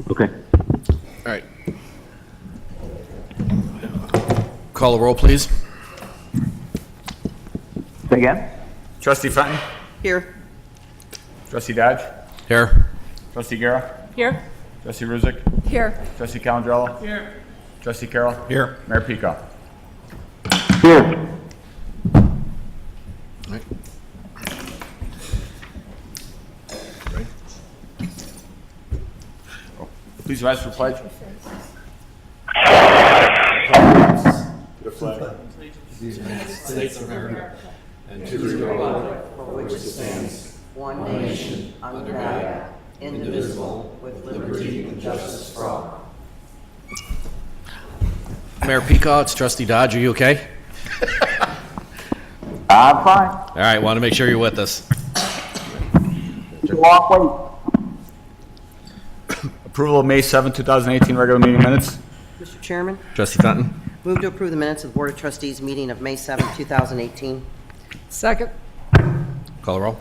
Okay. All right. Call the roll, please. Say again? Trustee Fenton? Here. Trustee Dodge? Here. Trustee Guerra? Here. Trustee Ruzick? Here. Trustee Calandrello? Here. Trustee Carroll? Here. Mayor Pico? Here. All right. Ready? Please rise for pledge. To the flag. One nation, under God, indivisible, with liberty and justice for all. Mayor Pico, it's Trustee Dodge. Are you okay? I'm fine. All right. Want to make sure you're with us. Long Approval of May 7, 2018 regular meeting minutes. Mr. Chairman, Trustee Fenton. move to approve the minutes of the Board of Trustees meeting of May 7, 2018. Second. Call the roll.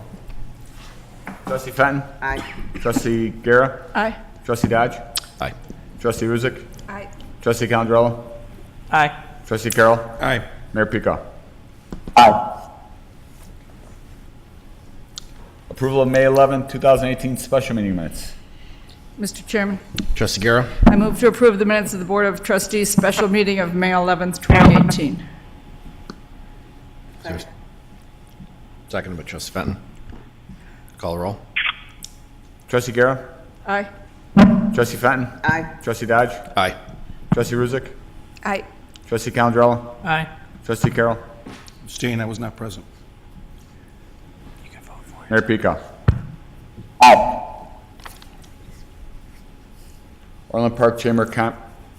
Trustee Fenton? Aye. Trustee Guerra? Aye. Trustee Dodge? Aye. Trustee Ruzick? Aye. Trustee Calandrello? Aye. Trustee Carroll? Aye. Mayor Pico? Aye. Approval of May 11, 2018 special meeting minutes. Mr. Chairman, Trustee Guerra. I move to approve the minutes of the Board of Trustees special meeting of May 11th, 2018. Second by Trustee Fenton. Call the roll. Trustee Guerra? Aye. Trustee Fenton? Aye. Trustee Dodge? Aye. Trustee Ruzick? Aye. Trustee Calandrello? Aye. Trustee Carroll? Abstain, I was not present. Mayor Pico? Aye. Orland Park Chamber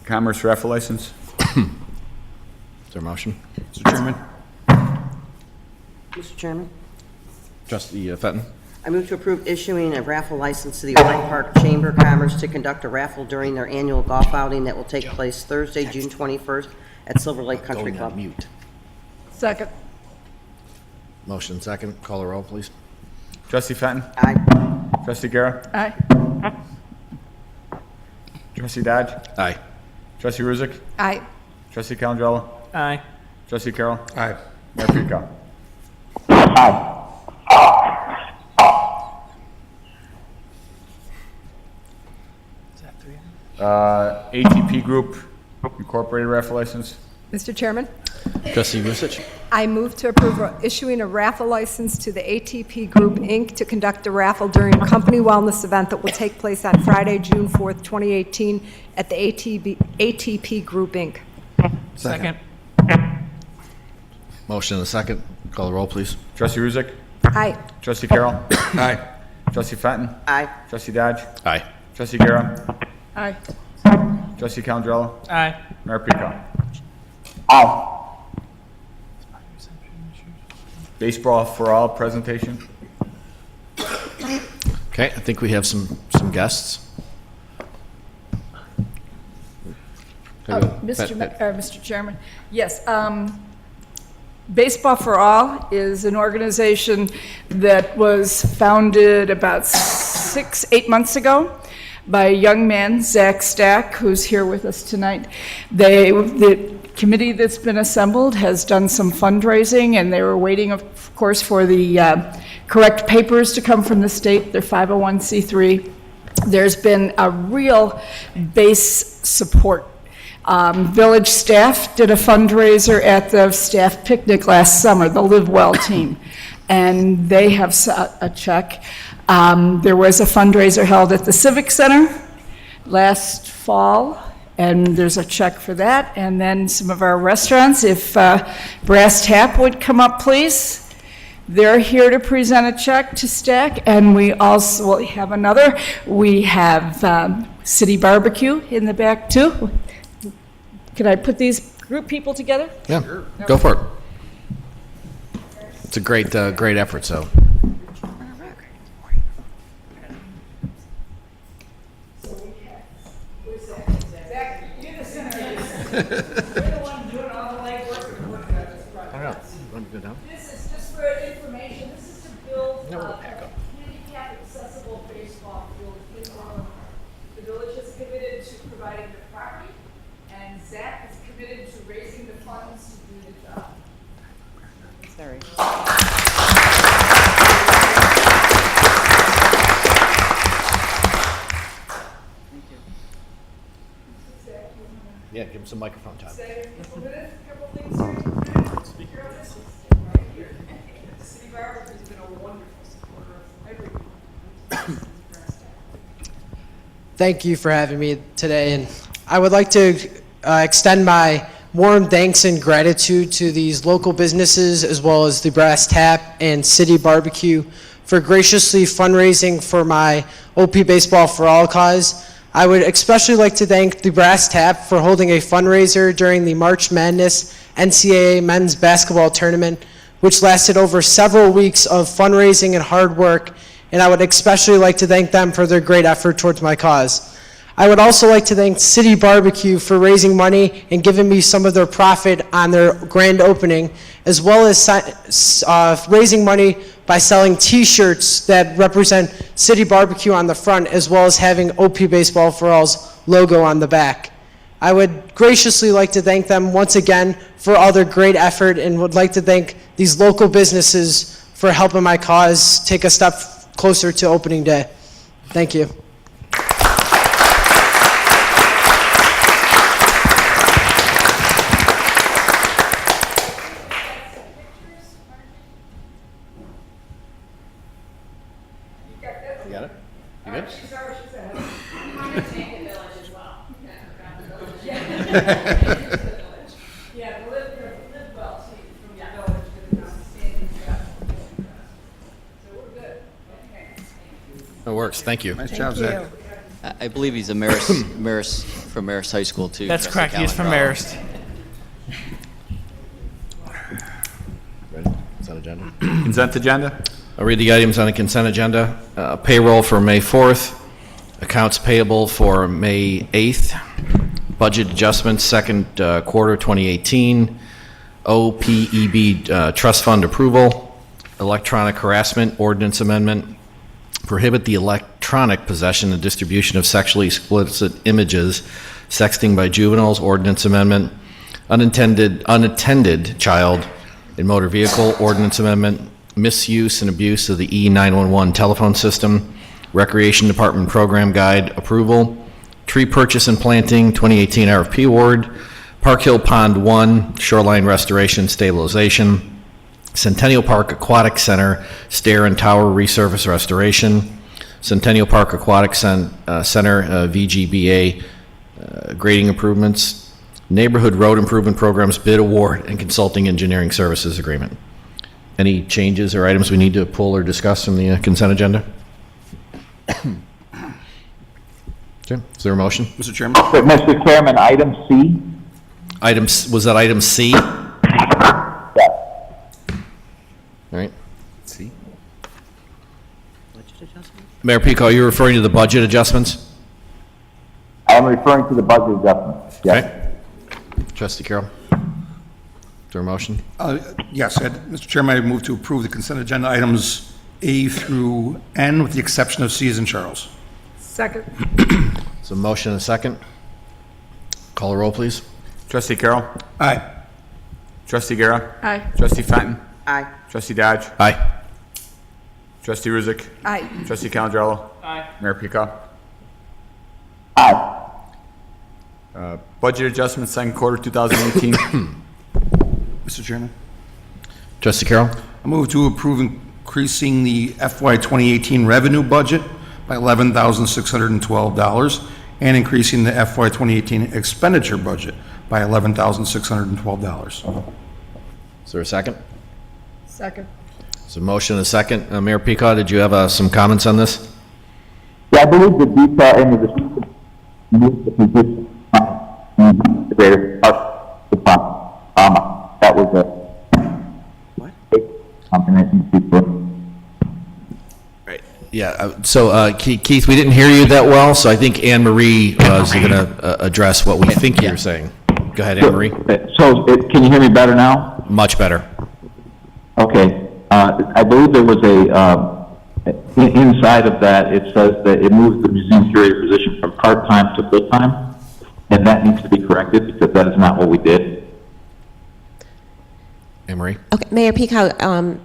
Commerce raffle license. Is there a motion? Mr. Chairman, Mr. Chairman, Trustee Fenton. I move to approve issuing a raffle license to the Orland Park Chamber of Commerce to conduct a raffle during their annual golf outing that will take place Thursday, June 21st at Silver Lake Country Going on Club. mute. Second. Motion second. Call the roll, please. Trustee Fenton? Aye. Trustee Guerra? Aye. Trustee Dodge? Aye. Trustee Ruzick? Aye. Trustee Calandrello? Aye. Trustee Carroll? aye. Mayor Pico? Aye. ATP Group Incorporated raffle license. Mr. Chairman, Trustee Rusich. I move to approve issuing a raffle license to the ATP Group, Inc. to conduct a raffle during a company wellness event that will take place on Friday, June 4th, 2018 at the ATP Group, Inc. Second. Motion and a second. Call the roll, please. Trustee Ruzick? Aye. Trustee Carroll? Aye. Trustee Fenton? Aye. Trustee Dodge? Aye. Trustee Guerra? Aye. Trustee Calandrello? Aye. Mayor Pico? Aye. Baseball for All presentation. Okay, I think we have some guests. Mr. Chairman, yes, Baseball for All is an organization that was founded about 8 months by a young man, Zach Stack, who's here with us tonight. The committee that's been assembled has done some fundraising, and they were waiting, of course, for the correct papers to come from the state. They're 501c3. There's been a real base support. Village staff did a fundraiser at the staff picnic last summer, the Live Well team, and they have a check. There was a fundraiser held at the Civic Center last fall, and there's a check for that. And then some of our restaurants, if Brass Tap would come up, please. They're here to present a check to Stack, and we also will have another. We have City Barbecue in the back, too. Can I put these group people together? Yeah, go for it. It's a great effort, so. You're the one doing all the legwork and working on this project. This is just for information. This is to build a handicap accessible baseball field in Orland Park. The village has providing the property, and Zach is committed to raising the funds to do the job. Sorry. Yeah, give him some microphone time. Say a couple minutes, a couple things here. Speaker of this, right here. The city barber has been a wonderful supporter of everything. Thank you for having me today, and I would like to extend my warm thanks and gratitude to these local businesses as well as the Brass Tap and City Barbecue for graciously fundraising for my OP Baseball for All cause. I would especially like to thank the Brass Tap for holding a fundraiser during the March Madness NCAA men's basketball tournament, which lasted over several weeks of fundraising and hard work, and I would especially like to thank them for their great effort towards my cause. I would also like to thank City Barbecue for raising money and giving me some of their profit on their grand opening, as well as raising money by selling T-shirts that represent City Barbecue on the front, as well as having OP Baseball for All's logo on the back. I would graciously like to thank them once again for all their great effort, and would like to thank these local businesses for helping my cause take a step closer to opening day. Thank you. You got it? You good? Yeah, live well, see, from the village to the standing job. So we're good. Okay. It works, thank you. Nice job, Zach. I believe he's a Marist from Marist High School, too. That's Trustee correct, he's from Callan. Marist. Ready? Consent agenda? Consent agenda? I'll read the items on the consent agenda. Payroll for May 4th, accounts payable for May 8th, budget adjustments second quarter 2018, OPEB trust fund approval, electronic harassment ordinance amendment, prohibit the electronic possession and distribution of sexually explicit images, sexting by juveniles ordinance amendment, unattended child in motor vehicle ordinance amendment, misuse and abuse of the E911 telephone system, Recreation Department Program Guide approval, tree purchase and planting 2018 RFP award, Park Hill Pond 1 shoreline restoration stabilization, Centennial Park Aquatic Center stair and tower resurface restoration, Centennial Park Aquatic Center VGBA grading improvements, Neighborhood Road Improvement Programs bid award and consulting engineering services agreement. Any changes or items we need to pull or discuss from the consent agenda? Okay, is there a motion? Mr. Chairman? Mr. Chairman, item C. Was that item C? Yes. All right. See? Budget adjustment? Mayor Pico, are you referring to the budget adjustments? I am referring to the budget adjustment. Yes. Okay. Trustee Carroll? Is there a motion? Yes, Mr. Chairman, I move to approve the consent agenda items A through N with the exception of C's and Charles. Second. So motion and a second. Call a roll, please. Trustee Carroll? Aye. Trustee Guerra? Aye. Trustee Fenton? Aye. Trustee Dodge? Aye. Trustee Ruzick? Aye. Trustee Calandrello? Aye. Mayor Pico? Aye. Budget adjustment second quarter 2018. Mr. Chairman? Trustee Carroll? I move to approve increasing the FY 2018 revenue budget by $11,612 and increasing the FY 2018 expenditure budget by $11,612. Is there a second? Second. So motion and a second. Mayor Pico, did you have some comments on this? Yeah, I believe the detail in the description needs the position the greater part the front. That was a What? combination people. Yeah, so Keith, we didn't hear you that well, so I think Anne Marie is going to address what we think you're saying. Go ahead, Anne Marie. So, can you hear me better now? Much better. Okay. I believe there was inside of that, it says that it moves the museum curator position from part-time to full-time. and that needs to be corrected because that is not what we did. Anne Marie? Okay, Mayor Peacock,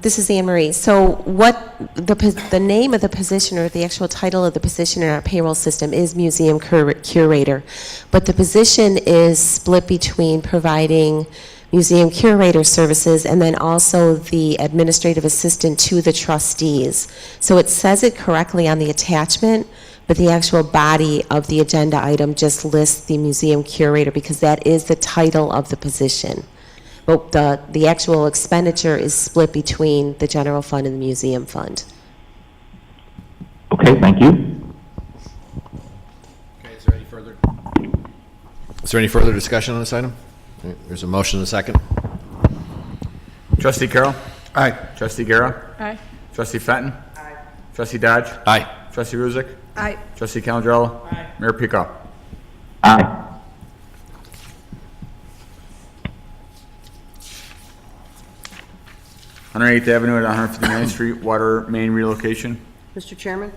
this is Anne Marie. So what, the name of the position or the actual title of the position in our payroll system is museum curator, but the position is split between providing museum curator services and then also the administrative assistant to the trustees. So it says it correctly on the attachment, but the actual body of the agenda item just lists the museum curator because that is the title of the position. But the actual expenditure is split between the general fund and the museum fund. Okay, thank you. Okay, is there any further discussion on this item? There's a motion and a second. Trustee Carroll. Aye. Trustee Guerra. Aye. Trustee Fenton. Aye. Trustee Dodge. Aye. Trustee Ruzick. Aye. Trustee Calandrello. Aye. Mayor Pico. Aye. 108th Avenue at 159th Street, water main relocation. Mr. Chairman,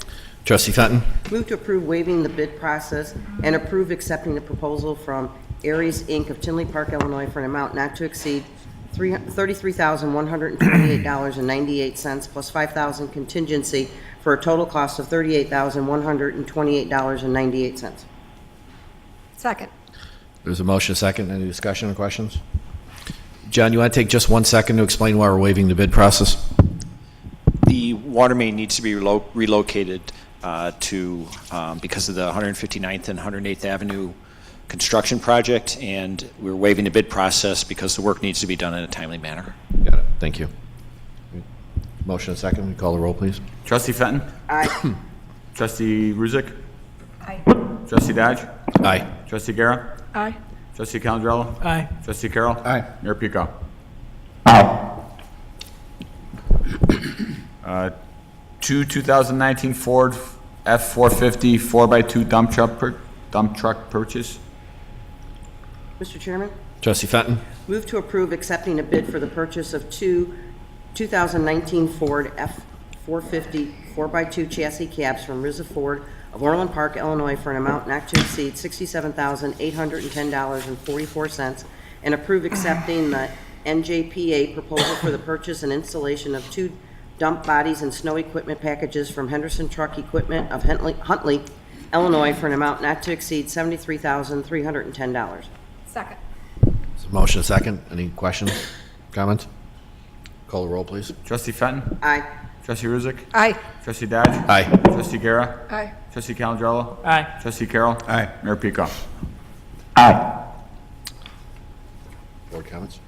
Trustee Fenton? move to approve waiving the bid process and approve accepting the proposal from Aries, Inc. of Tinley Park, Illinois, for an amount not to exceed $33,128.98 plus $5,000 contingency for a total cost of $38,128.98. Second. There's a motion, a second. Any discussion or questions? John, you want to take just 1 second to explain why we're waiving the bid process? The water main needs to be relocated because of the 159th and 108th Avenue construction project, and we're waiving the bid process because the work needs to be done in a timely manner. Got it. Thank you. Motion, a second. We call the roll, please. Trustee Fenton. Aye. Trustee Ruzick. Aye. Trustee Dodge. Aye. Trustee Guerra. Aye. Trustee Calandrello. Aye. Trustee Carroll. Aye. Mayor Pico. Aye. 2019 Ford F-450 4x2 dump truck purchase. Mr. Chairman, Trustee Fenton? move to approve accepting a bid for the purchase of two 2019 Ford F-450 4x2 chassis cabs from Rizza Ford of Orland Park, Illinois, for an amount not to exceed $67,810.44, and approve accepting the NJPA proposal for the purchase and installation of two dump bodies and snow equipment packages from Henderson Truck Equipment of Huntley, Illinois, for an amount not to exceed $73,310. Second. There's a motion, a second. Any questions, comments? Call the roll, please. Trustee Fenton. Aye. Trustee Ruzick. Aye. Trustee Dodge. Aye. Trustee Guerra. Aye. Trustee Calandrello. Aye. Trustee Carroll. Aye. Mayor Pico. Aye. Board comments?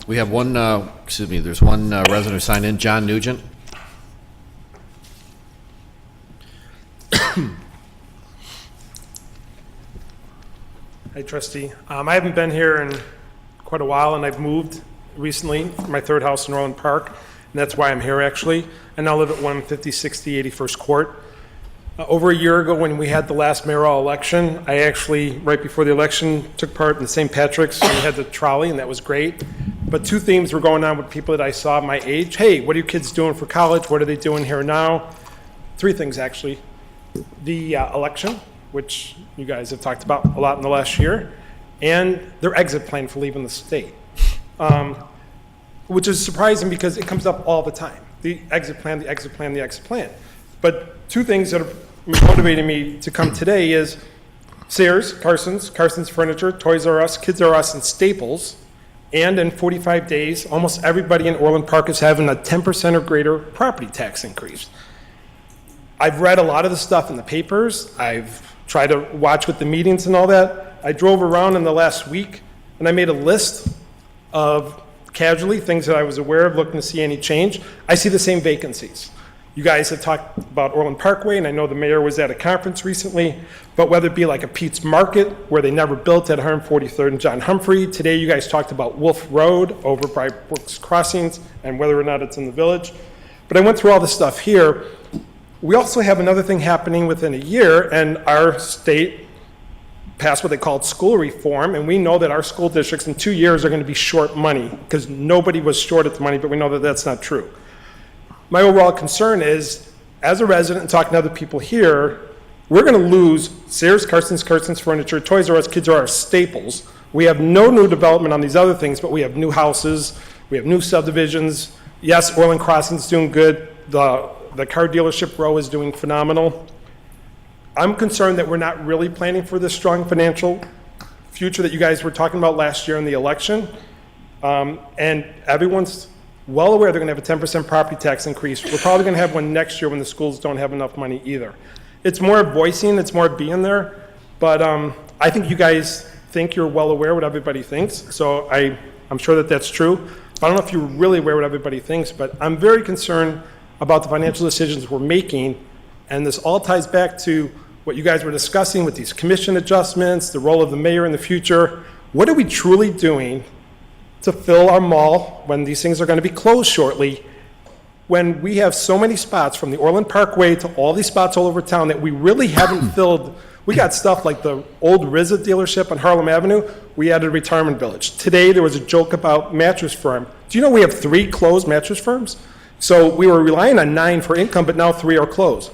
We have one, there's one resident who signed in, John Nugent. Hi, trustee. I haven't been here in quite a while, and I've moved recently from my third house in Orland Park, and that's why I'm here, actually. I now live at 15060 81st Court. Over a year ago, when we had the last mayoral election, I actually, right before the election, took part in St. Patrick's, and we had the trolley, and that was great. But two themes were going on with people that I saw my age. Hey, what are you kids doing for college? What are they doing here now? Three things, actually. The election, which you guys have talked about a lot in the last year, and their exit plan for leaving the state, which is surprising because it comes up all the time. The exit plan, the exit plan, the exit plan. But two things that are motivating me to come today is Sears, Carson's Furniture, Toys R Us, Kids R Us, and Staples. And in 45 days, almost everybody in Orland Park is having a 10% or greater property tax increase. I've read a lot of the stuff in the papers. I've tried to watch with the meetings and all that. I drove around in the last week, and I made a list of casually things that I was aware of, looking to see any change. I see the same vacancies. You guys have talked about Orland Parkway, and I know the mayor was at a conference recently, but whether it be like a Pete's Market, where they never built at 143rd and John Humphrey. Today, you guys talked about Wolf Road over by Brooks Crossings and whether or not it's in the village. But I went through all this stuff here. We also have another thing happening within a year, and our state passed what they called school reform, and we know that our school districts in 2 years are going to be short money, because nobody was short at the money, but we know that that's not true. My overall concern is, as a resident and talking to other people here, We're going to lose Sears, Carson's Furniture, Toys R Us, Kids R Us, Staples. We have no new development on these other things, but we have new houses, we have new subdivisions. Yes, Orland Crossing's doing good. The car dealership row is doing phenomenal. I'm concerned that we're not really planning for this strong financial future that you guys were talking about last year in the election. And everyone's well aware they're going to have a 10% property tax increase. We're probably going to have one next year when the schools don't have enough money either. It's more voicing, it's more being there, but I think you guys think you're well aware what everybody thinks, so I'm sure that that's true. But I don't know if you're really aware what everybody thinks, but I'm very concerned about the financial decisions we're making, and this all ties back to what you guys were discussing with these commission adjustments, the role of the mayor in the future. What are we truly doing to fill our mall when these things are going to be closed shortly, when we have so many spots from the Orland Parkway to all these spots all over town that we really haven't filled? We got stuff like the old RZA dealership on Harlem Avenue. We added a retirement village. Today there was a joke about Mattress Firm. Do you know we have 3 closed mattress firms? So we were relying on 9 for income, but now 3 are closed.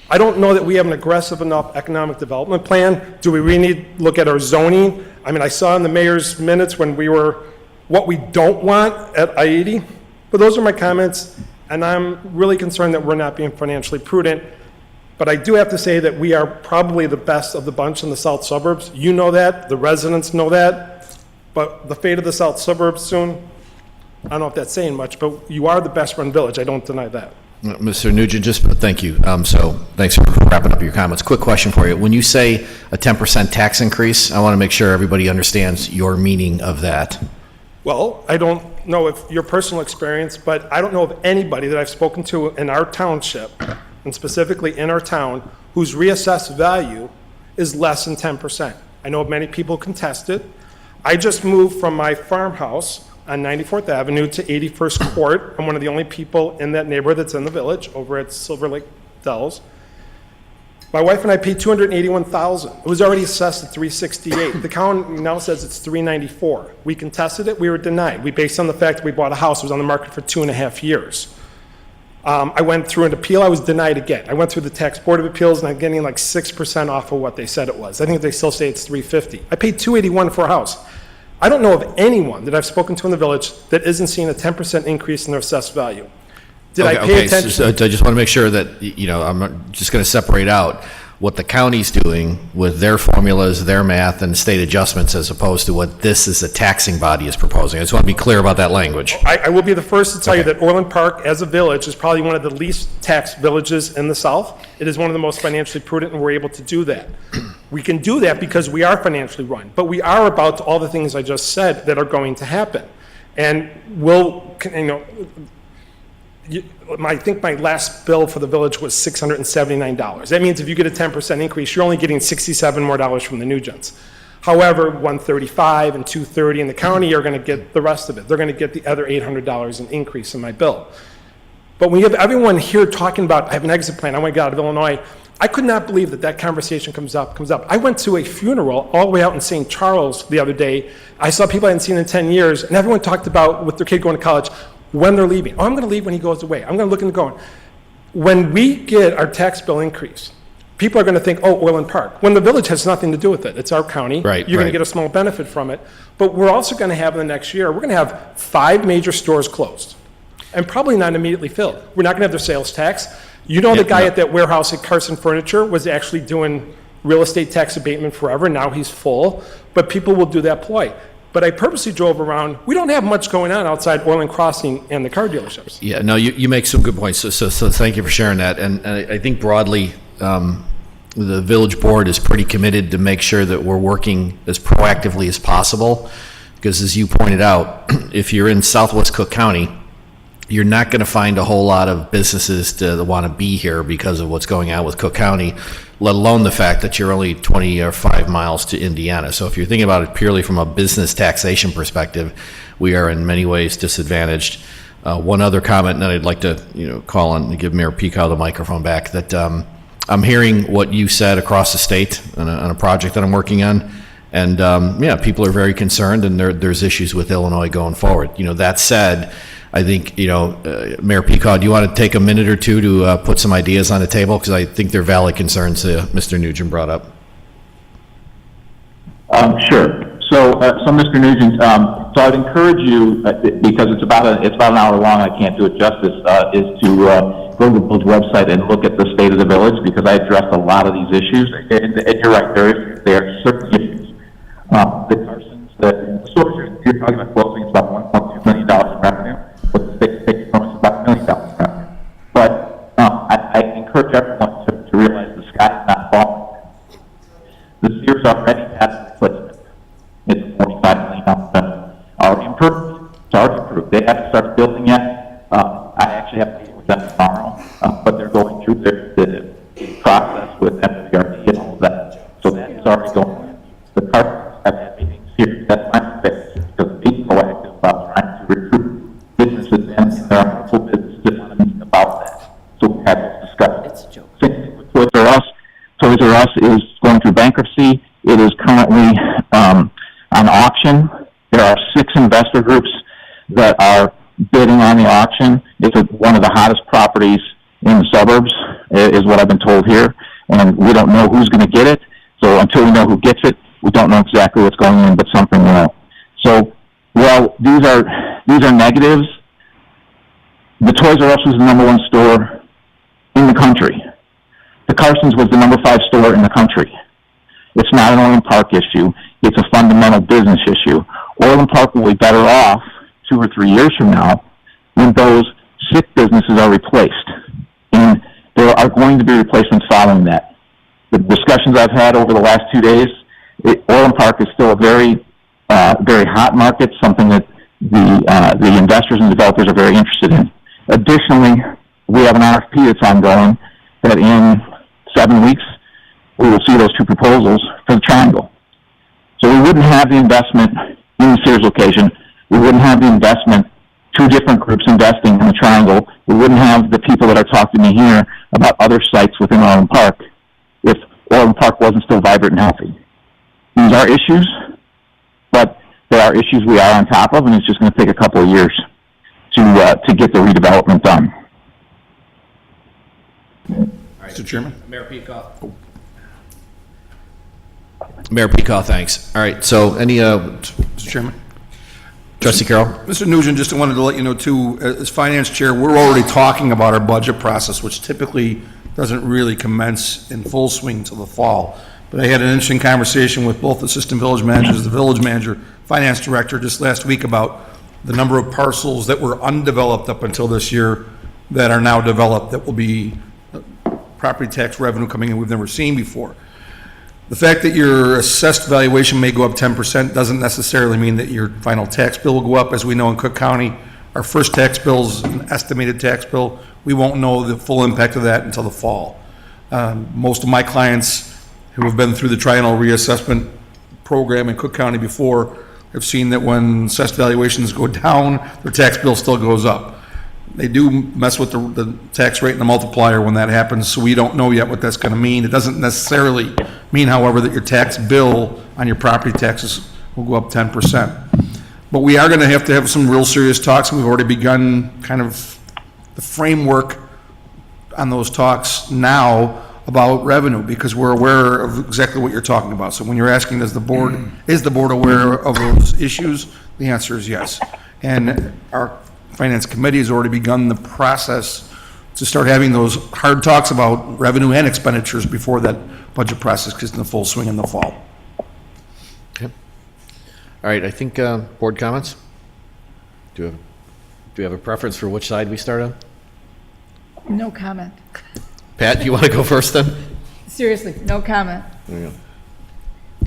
I don't know that we have an aggressive enough economic development plan. Do we really need to look at our zoning? I mean, I saw in the mayor's minutes when we were, what we don't want at I-80. But those are my comments, and I'm really concerned that we're not being financially prudent. But I do have to say that we are probably the best of the bunch in the south suburbs. You know that, the residents know that, but the fate of the south suburbs soon, I don't know if that's saying much, but you are the best run village, I don't deny that. Mr. Nugent, thank you. So thanks for wrapping up your comments. Quick question for you. When you say a 10% tax increase, I want to make sure everybody understands your meaning of that. Well, I don't know if your personal experience, but I don't know of anybody that I've spoken to in our township, and specifically in our town, whose reassessed value is less than 10%. I know many people contest it. I just moved from my farmhouse on 94th Avenue to 81st Court. I'm one of the only people in that neighborhood that's in the village, over at Silver Lake Dells. My wife and I paid $281,000. It was already assessed at $368. The county now says it's $394. We contested it, we were denied. We based on the fact that we bought a house, it was on the market for 2.5 years. I went through an appeal, I was denied again. I went through the tax board of appeals and I'm getting like 6% off of what they said it was. I think they still say it's $350. I paid $281 for a house. I don't know of anyone that I've spoken to in the village that isn't seeing a 10% increase in their assessed value. Did I pay attention? So I just want to make sure that, I'm not just going to separate out what the county's doing with their formulas, their math, and state adjustments as opposed to what this as a taxing body is proposing. I just want to be clear about that language. I will be the first to tell you that Orland Park, as a village, is probably one of the least taxed villages in the South. It is one of the most financially prudent, and we're able to do that. We can do that because we are financially run, but we are about all the things I just said that are going to happen. And I think my last bill for the village was $679. That means if you get a 10% increase, you're only getting $67 more from the Nugents. However, 135 and 230 in the county are going to get the rest of it. They're going to get the other $800 in increase in my bill. But when you have everyone here talking about, I have an exit plan, I want to get out of Illinois, I could not believe that conversation comes up. I went to a funeral all the way out in St. Charles the other day. I saw people I hadn't seen in 10 years, and everyone talked about with their kid going to college, when they're leaving. Oh, I'm going to leave when he goes away. I'm going to look and going. When we get our tax bill increase, people are going to think, oh, Orland Park. When the village has nothing to do with it. It's our county. Right, You're going to get a small benefit from it. But we're also going to have in the next year, we're going to have 5 major stores closed and probably not immediately filled. We're not going to have their sales tax. You know, the guy at that warehouse at Carson Furniture was actually doing real estate tax abatement forever. Now he's full, but people will do that ploy. But I purposely drove around. We don't have much going on outside Orland Crossing and the car dealerships. Yeah, no, you make some good points. So thank you for sharing that. And I think broadly, the village board is pretty committed to make sure that we're working as proactively as possible. Because as you pointed out, if you're in Southwest Cook County, you're not going to find a whole lot of businesses to want to be here because of what's going on with Cook County, let alone the fact that you're only 25 miles to Indiana. So if you're thinking about it purely from a business taxation perspective, we are in many ways disadvantaged. One other comment that I'd like to call on to give Mayor Pico the microphone back, that I'm hearing what you said across the state on a project that I'm working on. And people are very concerned, and there's issues with Illinois going forward. That said, I think, Mayor Peacock, do you want to take a minute or two to put some ideas on the table? Because I think they're valid concerns Mr. Nugent brought up. Sure. So Mr. Nugent, so I'd encourage you, because it's about an hour long, I can't do it justice, is to go to the village website and look at the state of the village, because I addressed a lot of these issues. And you're right, there are certain issues. The Carsons, the source you're talking about closing is about $1.2 million in revenue. What the state takes from us is about $1 million in revenue. But I encourage everyone to realize the sky is not falling. The Sears already has replacement. It's $45 million already improved. It's already improved. They haven't started building yet. I actually have to meet with them tomorrow, but they're going through the process with MWRD and all of that. So that is already going on. The Carsons have had meetings here. That's my fix, because being proactive about trying to recruit businesses, and there are multiple businesses that want to meet about that. So we had those discussions. It's a joke. Same thing with Toys R Us. Toys R Us is going through bankruptcy. It is currently on auction. There are 6 investor groups that are bidding on the auction. It's one of the hottest properties in the suburbs, is what I've been told here, and we don't know who's going to get it. So until we know who gets it, we don't know exactly what's going in, but something will. So, well, these are negatives. The Toys R Us was the #1 store in the country. The Carsons was the #5 store in the country. It's not an Orland Park issue. It's a fundamental business issue. Orland Park will be better off 2 or 3 years from now when those 6 businesses are replaced. And there are going to be replacements following that. The discussions I've had over the last 2 days, Orland Park is still a very hot market, something that the investors and developers are very interested in. Additionally, we have an RFP that's ongoing that in 7 weeks, we will see those 2 proposals for the triangle. So we wouldn't have the investment in the Sears location. We wouldn't have the investment, 2 different groups investing in the triangle. We wouldn't have the people that are talking to me here about other sites within Orland Park if Orland Park wasn't still vibrant and healthy. These are issues, but there are issues we are on top of, and it's just going to take a couple of years to get the redevelopment done. Mr. Chairman? Mayor Peacock. Mayor Peacock, thanks. All right, so any, Mr. Chairman? Trustee Carroll? Mr. Nugent, just wanted to let you know, too, as finance chair, we're already talking about our budget process, which typically doesn't really commence in full swing until the fall. But I had an interesting conversation with both assistant village managers, the village manager, finance director, just last week about the number of parcels that were undeveloped up until this year that are now developed, that will be property tax revenue coming in we've never seen before. The fact that your assessed valuation may go up 10% doesn't necessarily mean that your final tax bill will go up. As we know in Cook County, our first tax bill is an estimated tax bill. We won't know the full impact of that until the fall. Most of my clients who have been through the triennial reassessment program in Cook County before have seen that when assessed valuations go down, their tax bill still goes up. They do mess with the tax rate and the multiplier when that happens, so we don't know yet what that's going to mean. It doesn't necessarily mean, however, that your tax bill on your property taxes will go up 10%. But we are going to have some real serious talks, and we've already begun kind of the framework on those talks now about revenue, because we're aware of exactly what you're talking about. So when you're asking, is the board aware of those issues? The answer is yes. And our Finance Committee has already begun the process to start having those hard talks about revenue and expenditures before that budget process gets in the full swing in the fall. Okay. All right, I think board comments? Do you have a preference for which side we start on? No comment. Pat, do you want to go first then? Seriously, no comment.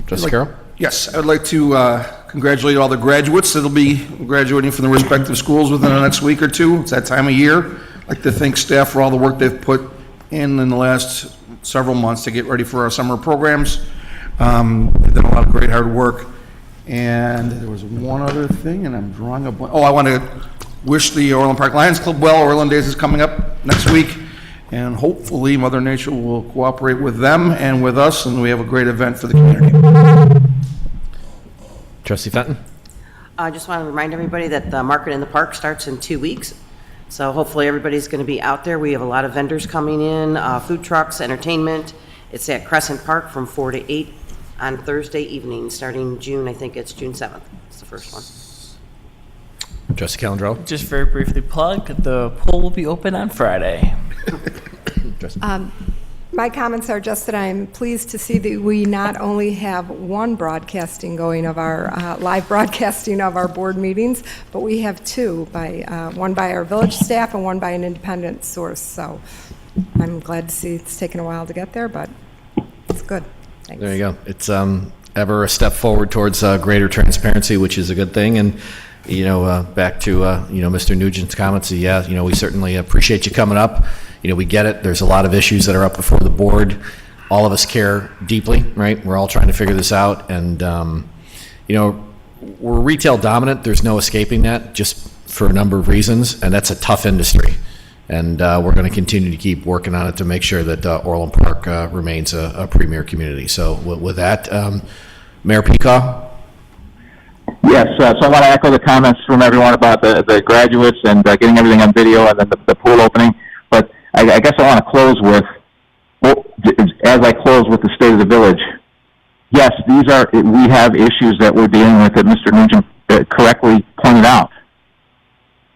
Trustee Carroll? Yes, I'd like to congratulate all the graduates that'll be graduating from the respective schools within the next week or two. It's that time of year. I'd like to thank staff for all the work they've put in the last several months to get ready for our summer programs. They've done a lot of great hard work. And there was one other thing, and I'm drawing a blank. Oh, I want to wish the Orland Park Lions Club well. Orland Days is coming up next week, and hopefully Mother Nature will cooperate with them and with us, and we have a great event for the community. Trustee Fenton? I just want to remind everybody that the Market in the Park starts in 2 weeks. So hopefully everybody's going to be out there. We have a lot of vendors coming in, food trucks, entertainment. It's at Crescent Park from 4 to 8 on Thursday evening, starting June, I think it's June 7th. It's the first one. Trustee Calendro? Just very briefly plug, the poll will be open on Friday. My comments are just that I'm pleased to see that we not only have one broadcasting going of our, live broadcasting of our board meetings, but we have two, one by our village staff and one by an independent source. So I'm glad to see it's taken a while to get there, but it's good. Thanks. There you go. It's ever a step forward towards greater transparency, which is a good thing. And, back to, Mr. Nugent's comments, we certainly appreciate you coming up. We get it. There's a lot of issues that are up before the board. All of us care deeply, right? We're all trying to figure this out. And, we're retail dominant. There's no escaping that, just for a number of reasons. And that's a tough industry. And we're going to continue to keep working on it to make sure that Orland Park remains a premier community. So with that, Mayor Peacock? Yes, so I want to echo the comments from everyone about the graduates and getting everything on video and then the pool opening. But I guess I want to close with, as I close with the state of the village, yes, we have issues that we're dealing with that Mr. Nugent correctly pointed out.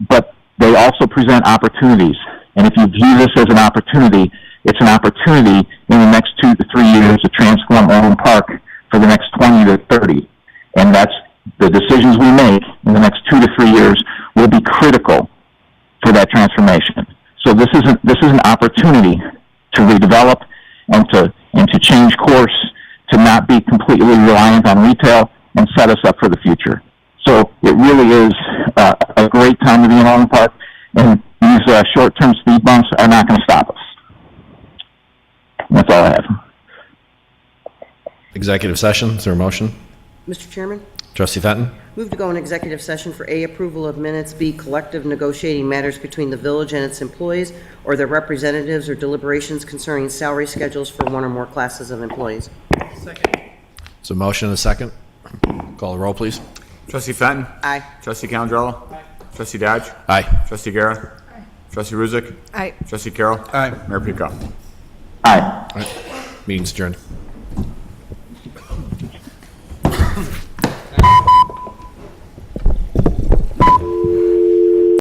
But they also present opportunities. And if you view this as an opportunity, it's an opportunity in the next 2 to 3 years to transform Orland Park for the next 20 to 30. And that's the decisions we make in the next 2 to 3 years will be critical for that transformation. So this is an opportunity to redevelop and to change course, to not be completely reliant on retail and set us up for the future. So it really is a great time to be in Orland Park, and these short-term speed bumps are not going to stop us. That's all I have. Executive session, is there a motion? Mr. Chairman? Trustee Fenton? Move to go in executive session for A, approval of minutes, B, collective negotiating matters between the village and its employees or their representatives or deliberations concerning salary schedules for one or more classes of employees. So motion and a second. Call the roll, please. Trustee Fenton? Aye. Trustee Calendro? Trustee Dodge? Aye. Trustee Guerra? Trustee Ruzick? Aye. Trustee Carroll? Aye. Mayor Peacock? Aye. Meeting's adjourned.